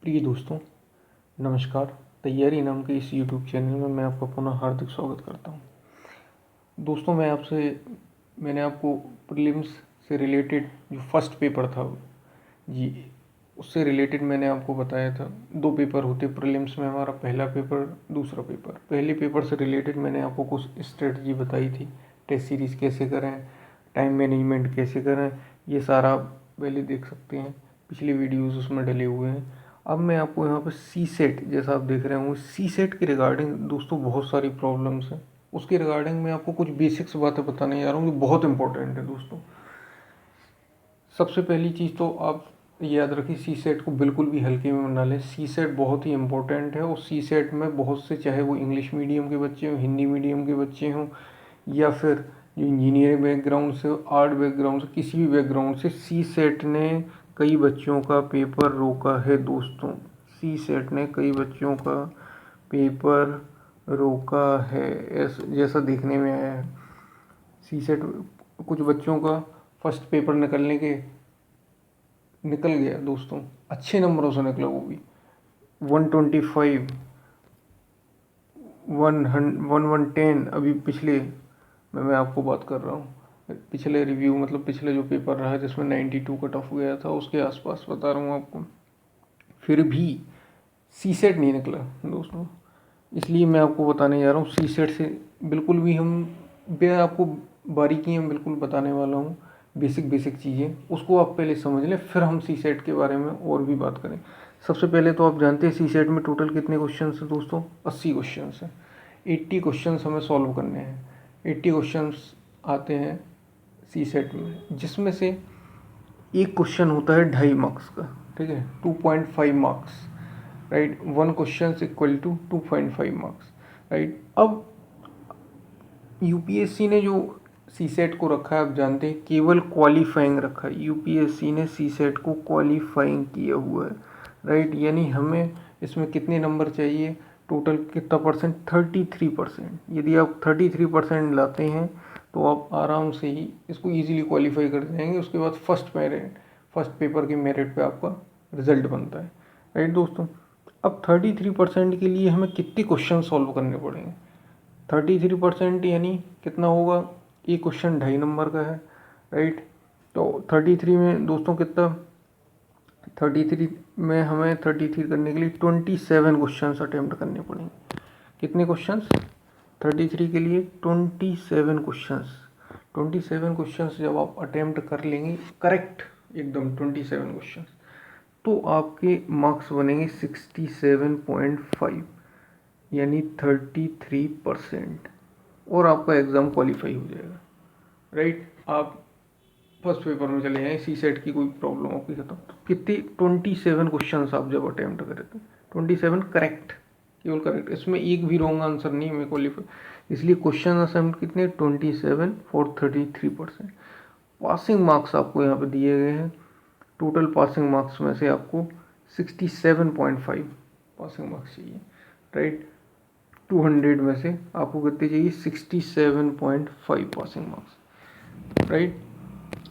प्रिय दोस्तों, नमस्कार। तैयारी नाम के इस यूट्यूब चैनल में मैं आपका पुनः हार्दिक स्वागत करता हूं। दोस्तों, मैंने आपको प्रीलिम्स से रिलेटेड जो फर्स्ट पेपर था जी, उससे रिलेटेड मैंने आपको बताया था। दो पेपर होते प्रीलिम्स में हमारा, पहला पेपर, दूसरा पेपर। पहले पेपर से रिलेटेड मैंने आपको कुछ स्ट्रेटजी बताई थी, टेस्ट सीरीज़ कैसे करें, टाइम मैनेजमेंट कैसे करें, ये सारा पहले देख सकते हैं। पिछले वीडियोज़ उसमें डले हुए हैं। अब मैं आपको यहाँ पर सी सेट, जैसा आप देख रहे होंगे, सी सेट के रिगार्डिंग दोस्तों बहुत सारी प्रॉब्लम्स हैं। उसके रिगार्डिंग मैं आपको कुछ बेसिक्स बातें बताने जा रहा हूँ जो बहुत इंपॉर्टेंट है दोस्तों। सबसे पहली चीज़ तो आप याद रखिए, सी सेट को बिल्कुल भी हल्के में ना लें। सी सेट बहुत ही इंपॉर्टेंट है और सी सेट में बहुत से, चाहे वो इंग्लिश मीडियम के बच्चे हों, हिंदी मीडियम के बच्चे हों, या फिर जो इंजीनियरिंग बैकग्राउंड से, आर्ट बैकग्राउंड से, किसी भी बैकग्राउंड से, सी सेट ने कई बच्चों का पेपर रोका है दोस्तों। सी सेट ने कई बच्चों का पेपर रोका है, जैसा देखने में आया है। सी सेट कुछ बच्चों का फर्स्ट पेपर निकल गया दोस्तों, अच्छे नंबरों से निकला, वो भी 125, 110। अभी पिछले मैं आपको बात कर रहा हूँ, पिछले रिव्यू मतलब पिछले जो पेपर रहा जिसमें 92 कट ऑफ गया था, उसके आसपास बता रहा हूँ आपको। फिर भी सी सेट नहीं निकला दोस्तों। इसलिए मैं आपको बताने जा रहा हूँ, सी सेट से बिल्कुल भी मैं आपको बारीकियाँ बिल्कुल बताने वाला हूँ। बेसिक चीज़ें, उसको आप पहले समझ लें, फिर हम सी सेट के बारे में और भी बात करें। सबसे पहले तो आप जानते हैं सी सेट में टोटल कितने क्वेश्चन हैं दोस्तों? 80 क्वेश्चन हैं। 80 क्वेश्चन हमें सॉल्व करने हैं। 80 क्वेश्चन आते हैं सी सेट में, जिसमें से एक क्वेश्चन होता है 2.5 मार्क्स का, ठीक है, 2.5 marks, right. One question equal to 2.5 marks, right. अब यूपीएससी ने जो सी सेट को रखा है, आप जानते हैं, केवल क्वालिफाइंग रखा है। यूपीएससी ने सी सेट को क्वालिफाइंग किया हुआ है, राइट। यानी हमें इसमें कितने नंबर चाहिए, टोटल कितना परसेंट? 33%। यदि आप 33% लाते हैं तो आप आराम से ही इसको इजीली क्वालिफाई कर जाएंगे। उसके बाद फर्स्ट पेपर के मेरिट पे आपका रिजल्ट बनता है, राइट दोस्तों। अब 33% के लिए हमें कितने क्वेश्चन सॉल्व करने पड़ेंगे? 33% यानी कितना होगा? एक क्वेश्चन 2.5 नंबर का है, राइट। तो 33 में दोस्तों कितना, 33 में हमें 33 करने के लिए 27 क्वेश्चन अटैम्प्ट करने पड़ेंगे। कितने क्वेश्चंस? 33 के लिए 27 क्वेश्चंस। 27 क्वेश्चंस जब आप अटैम्प्ट कर लेंगे करेक्ट, एकदम 27 क्वेश्चंस, तो आपके मार्क्स बनेंगे 67.5, यानी 33%, और आपका एग्ज़ाम क्वालिफाई हो जाएगा, राइट। आप फर्स्ट पेपर में चले जाएँ, सी सेट की कोई प्रॉब्लम आपकी खत्म। तो कितने 27 क्वेश्चन आप जब अटैम्प्ट करें तो 27 करेक्ट, केवल करेक्ट, इसमें एक भी रॉन्ग आंसर नहीं है क्वालिफाई। इसलिए क्वेश्चन अटेम्प्ट कितने? 27 फॉर 33%। पासिंग मार्क्स आपको यहाँ पे दिए गए हैं। टोटल पासिंग मार्क्स में से आपको 67.5 पासिंग मार्क्स चाहिए, राइट। 200 में से आपको कितने चाहिए? 67.5 पासिंग मार्क्स, राइट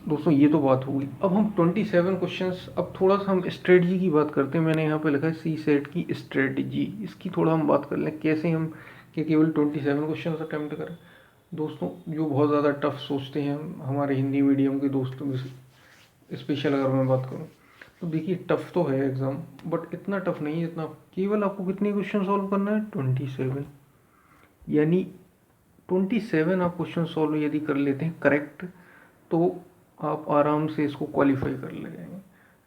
दोस्तों। ये तो बात होगी। अब हम 27 क्वेश्चंस, अब थोड़ा सा हम स्ट्रेटजी की बात करते हैं। मैंने यहाँ पे लिखा है सी सेट की स्ट्रेटजी, इसकी थोड़ा हम बात कर लें, कैसे हम कि केवल 27 क्वेश्चन अटैम्प्ट करें दोस्तों। जो बहुत ज़्यादा टफ सोचते हैं हमारे हिंदी मीडियम के दोस्तों, स्पेशल अगर मैं बात करूँ तो देखिए, टफ तो है एग्ज़ाम, बट इतना टफ नहीं है जितना, केवल आपको कितने क्वेश्चन सॉल्व करना है? 27। यानी 27 आप क्वेश्चन सॉल्व यदि कर लेते हैं करेक्ट, तो आप आराम से इसको क्वालिफाई कर ले जाएंगे,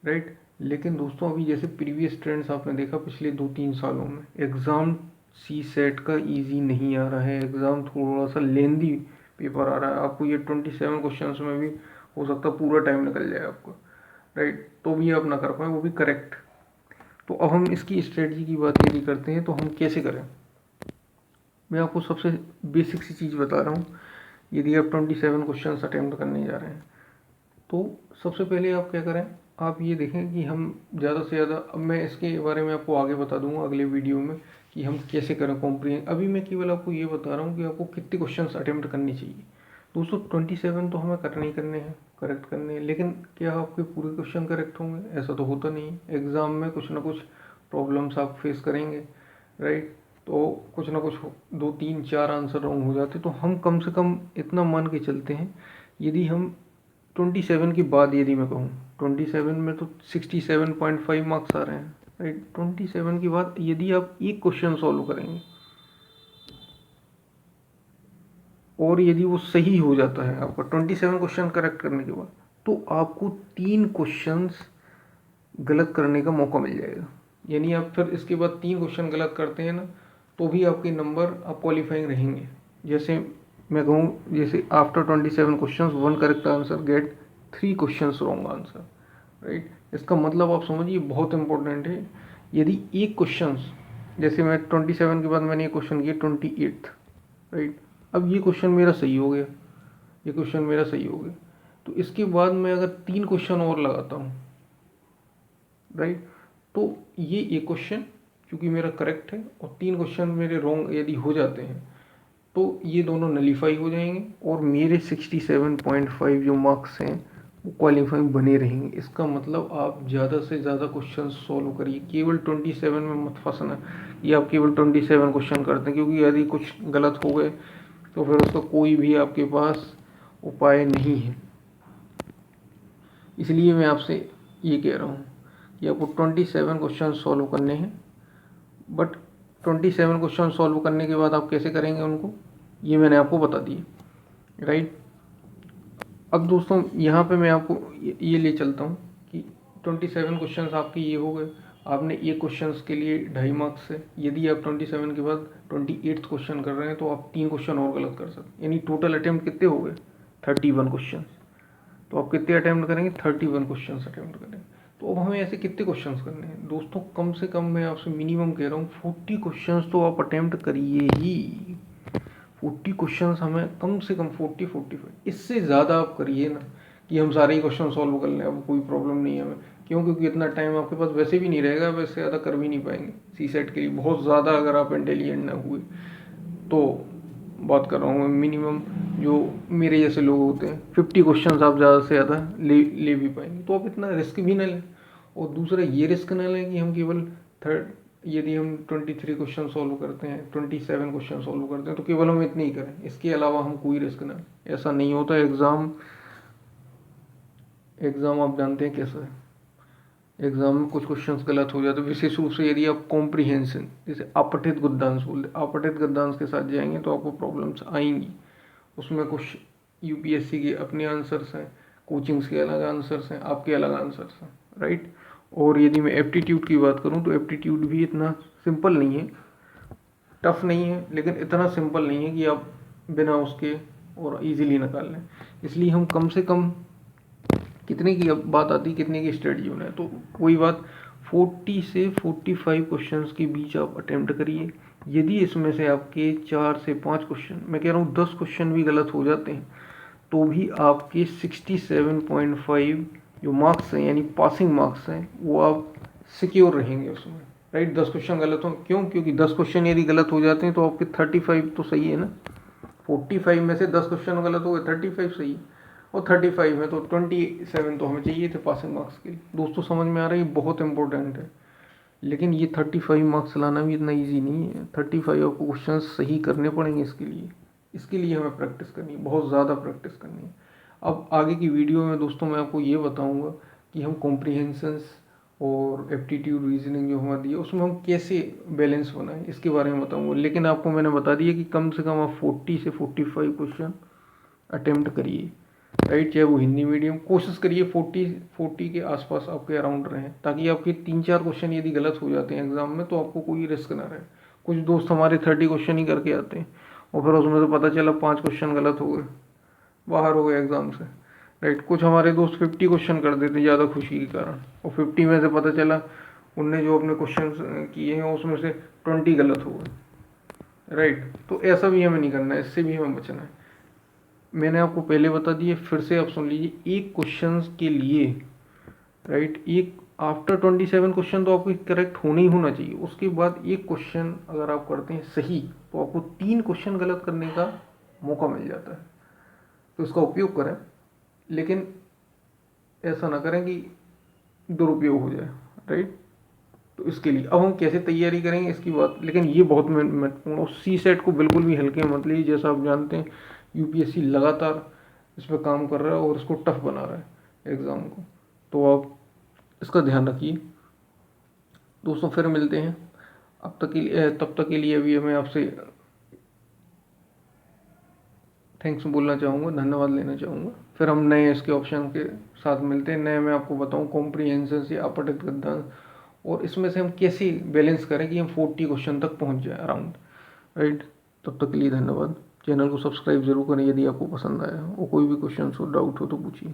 राइट। लेकिन दोस्तों, अभी जैसे प्रीवियस ट्रेंड्स आपने देखा पिछले 2-3 सालों में, एग्ज़ाम सी सेट का इजी नहीं आ रहा है। एग्ज़ाम थोड़ा सा लेंदी पेपर आ रहा है। आपको ये 27 क्वेश्चन में भी हो सकता है पूरा टाइम निकल जाए आपको, राइट। तो भी आप ना कर पाए, वो भी करेक्ट। तो अब हम इसकी स्ट्रेटजी की बात यदि करते हैं तो हम कैसे करें। मैं आपको सबसे बेसिक सी चीज़ बता रहा हूँ। यदि आप 27 क्वेश्चन अटैम्प्ट करने जा रहे हैं तो सबसे पहले आप क्या करें, आप ये देखें कि हम ज़्यादा से ज़्यादा, अब मैं इसके बारे में आपको आगे बता दूंगा अगले वीडियो में कि हम कैसे करें कॉम्प्रीहेंशन। अभी मैं केवल आपको ये बता रहा हूँ कि आपको कितने क्वेश्चंस अटेम्प्ट करने चाहिए दोस्तों। 27 तो हमें करने ही करने हैं, करेक्ट करने हैं। लेकिन क्या आपके पूरे क्वेश्चन करेक्ट होंगे? ऐसा तो होता नहीं है। एग्ज़ाम में कुछ ना कुछ प्रॉब्लम्स आप फेस करेंगे, राइट। तो कुछ ना कुछ 2 3 4 आंसर रॉन्ग हो जाते, तो हम कम से कम इतना मान के चलते हैं, यदि हम 27 के बाद यदि मैं कहूँ 27 में तो 67.5 मार्क्स आ रहे हैं, राइट। 27 के बाद यदि आप एक क्वेश्चन सॉल्व करेंगे और यदि वो सही हो जाता है आपका 27 क्वेश्चन करेक्ट करने के बाद, तो आपको 3 क्वेश्चंस गलत करने का मौका मिल जाएगा। यानी आप फिर इसके बाद 3 क्वेश्चन गलत करते हैं ना, तो भी आपके नंबर आप क्वालिफाइंग रहेंगे। जैसे मैं कहूँ, जैसे after 27 questions 1 correct answer get 3 questions wrong answer, right. इसका मतलब आप समझिए बहुत इंपॉर्टेंट है। यदि एक क्वेश्चन, जैसे मैं 27 के बाद मैंने ये क्वेश्चन किया 28, राइट। अब ये क्वेश्चन मेरा सही हो गया, ये क्वेश्चन मेरा सही हो गया, तो इसके बाद मैं अगर 3 क्वेश्चन और लगाता हूँ, राइट, तो ये एक क्वेश्चन क्योंकि मेरा करेक्ट है और 3 क्वेश्चन मेरे रॉन्ग यदि हो जाते हैं, तो ये दोनों नलीफाई हो जाएंगे और मेरे 67.5 जो मार्क्स हैं वो क्वालिफाइंग बने रहेंगे। इसका मतलब आप ज़्यादा से ज़्यादा क्वेश्चन सॉल्व करिए, केवल 27 में मत फंसना कि आप केवल 27 क्वेश्चन करते हैं, क्योंकि यदि कुछ गलत हो गए तो फिर उसका कोई भी आपके पास उपाय नहीं है। इसलिए मैं आपसे ये कह रहा हूँ कि आपको 27 क्वेश्चन सॉल्व करने हैं, बट 27 क्वेश्चन सॉल्व करने के बाद आप कैसे करेंगे उनको, ये मैंने आपको बता दिए, राइट। अब दोस्तों यहाँ पे मैं आपको ये ले चलता हूँ कि 27 क्वेश्चंस आपके ये हो गए, आपने ये क्वेश्चंस के लिए 2.5 मार्क्स है। यदि आप 27 के बाद 28 क्वेश्चन कर रहे हैं तो आप 3 क्वेश्चन और गलत कर सकते, यानी टोटल अटैम्प्ट कितने हो गए 31 क्वेश्चन। तो आप कितने अटैम्प्ट करेंगे 31 क्वेश्चन अटैम्प्ट करेंगे। तो अब हमें ऐसे कितने क्वेश्चंस करने हैं दोस्तों, कम से कम मैं आपसे मिनिमम कह रहा हूँ 40 क्वेश्चंस तो आप अटैम्प्ट करिए ही। 40 क्वेश्चंस हमें कम से कम 40-45, इससे ज़्यादा आप करिए ना कि हम सारे ही क्वेश्चन सॉल्व कर लें, अब कोई प्रॉब्लम नहीं है हमें। क्यों? क्योंकि इतना टाइम आपके पास वैसे भी नहीं रहेगा, वैसे ज़्यादा कर भी नहीं पाएंगे सी सेट के लिए, बहुत ज़्यादा अगर आप इंटेलिजेंट ना हुए तो। बात कर रहा हूँ मिनिमम जो मेरे जैसे लोग होते हैं 50 क्वेश्चंस आप ज़्यादा से ज़्यादा ले भी पाएंगे, तो आप इतना रिस्क भी ना लें। और दूसरा ये रिस्क ना लें कि हम केवल यदि हम 23 क्वेश्चन सॉल्व करते हैं 27 क्वेश्चन सॉल्व करते हैं तो केवल हम इतने ही करें, इसके अलावा हम कोई रिस्क ना। ऐसा नहीं होता। एग्ज़ाम आप जानते हैं कैसा है, एग्जाम में कुछ क्वेश्चंस गलत हो जाते हैं, विशेष रूप से यदि आप कॉम्प्रिहेंशन जैसे अपठित गद्यांश बोलते हैं, अपठित गद्यांश के साथ जाएंगे तो आपको प्रॉब्लम्स आएंगी। उसमें कुछ यूपीएससी के अपने आंसर्स हैं, कोचिंग्स के अलग आंसर्स हैं, आपके अलग आंसर्स हैं, राइट। और यदि मैं एप्टीट्यूड की बात करूं तो एप्टीट्यूड भी इतना सिंपल नहीं है, टफ नहीं है, लेकिन इतना सिंपल नहीं है कि आप बिना उसके और इजीली निकाल लें। इसलिए हम कम से कम कितने की अब बात आती है, कितने की स्टडी होना है, तो कोई बात 40 से 45 क्वेश्चंस के बीच आप अटेम्प्ट करिए। यदि इसमें से आपके 4 से 5 क्वेश्चन, मैं कह रहा हूँ 10 क्वेश्चन भी गलत हो जाते हैं, तो भी आपके 67.5 जो मार्क्स हैं यानी पासिंग मार्क्स हैं वो आप सिक्योर रहेंगे उसमें, राइट। 10 क्वेश्चन गलत हो, क्यों? क्योंकि 10 क्वेश्चन यदि गलत हो जाते हैं तो आपके 35 तो सही है ना, 45 में से 10 क्वेश्चन गलत हो गए 35 सही है, और 35 में तो 27 तो हमें चाहिए थे पासिंग मार्क्स के लिए। दोस्तों समझ में आ रहा है, ये बहुत इंपॉर्टेंट है। लेकिन ये 35 मार्क्स लाना भी इतना ईजी नहीं है, 35 आपको क्वेश्चन सही करने पड़ेंगे। इसके लिए हमें प्रैक्टिस करनी है, बहुत ज़्यादा प्रैक्टिस करनी है। अब आगे की वीडियो में दोस्तों मैं आपको ये बताऊँगा कि हम कॉम्प्रीहेंशंस और एप्टीट्यूड रीजनिंग जो हमारी है उसमें हम कैसे बैलेंस बनाएं, इसके बारे में बताऊँगा। लेकिन आपको मैंने बता दिया कि कम से कम आप 40 से 45 क्वेश्चन अटेम्प्ट करिए, राइट। चाहे वो हिंदी मीडियम, कोशिश करिए 40 के आसपास आपके अराउंड रहें, ताकि आपके 3-4 क्वेश्चन यदि गलत हो जाते हैं एग्जाम में तो आपको कोई रिस्क ना रहे। कुछ दोस्त हमारे 30 क्वेश्चन ही करके आते हैं और फिर उसमें से पता चला 5 क्वेश्चन गलत हो गए, बाहर हो गए एग्जाम से, राइट। कुछ हमारे दोस्त 50 क्वेश्चन कर देते ज़्यादा खुशी के कारण, और 50 में से पता चला उनने जो अपने क्वेश्चन किए हैं उसमें से 20 गलत हो गए, राइट। तो ऐसा भी हमें नहीं करना है, इससे भी हमें बचना है। मैंने आपको पहले बता दिए, फिर से आप सुन लीजिए, एक क्वेश्चन के लिए, राइट, एक आफ्टर 27 क्वेश्चन तो आपको करेक्ट होना ही होना चाहिए। उसके बाद एक क्वेश्चन अगर आप करते हैं सही तो आपको 3 क्वेश्चन गलत करने का मौका मिल जाता है, तो इसका उपयोग करें। लेकिन ऐसा ना करें कि दुरुपयोग हो जाए, राइट। तो इसके लिए अब हम कैसे तैयारी करेंगे इसकी बात, लेकिन ये बहुत महत्वपूर्ण। और सी सेट को बिल्कुल भी हल्के में मत लीजिए। जैसा आप जानते हैं यूपीएससी लगातार इस पर काम कर रहा है और इसको टफ बना रहा है एग्ज़ाम को, तो आप इसका ध्यान रखिए। दोस्तों फिर मिलते हैं, अब तक के लिए तब तक के लिए अभी मैं आपसे थैंक्स बोलना चाहूँगा, धन्यवाद लेना चाहूँगा। फिर हम नए इसके ऑप्शन के साथ मिलते हैं। नए मैं आपको बताऊँ कॉम्प्रीहेंशन से अपठित गद्यांश, और इसमें से हम कैसे बैलेंस करें कि हम 40 क्वेश्चन तक पहुँच जाए अराउंड, राइट। तब तक के लिए धन्यवाद। चैनल को सब्सक्राइब जरूर करें यदि आपको पसंद आया, और कोई भी क्वेश्चन हो डाउट हो तो पूछिए।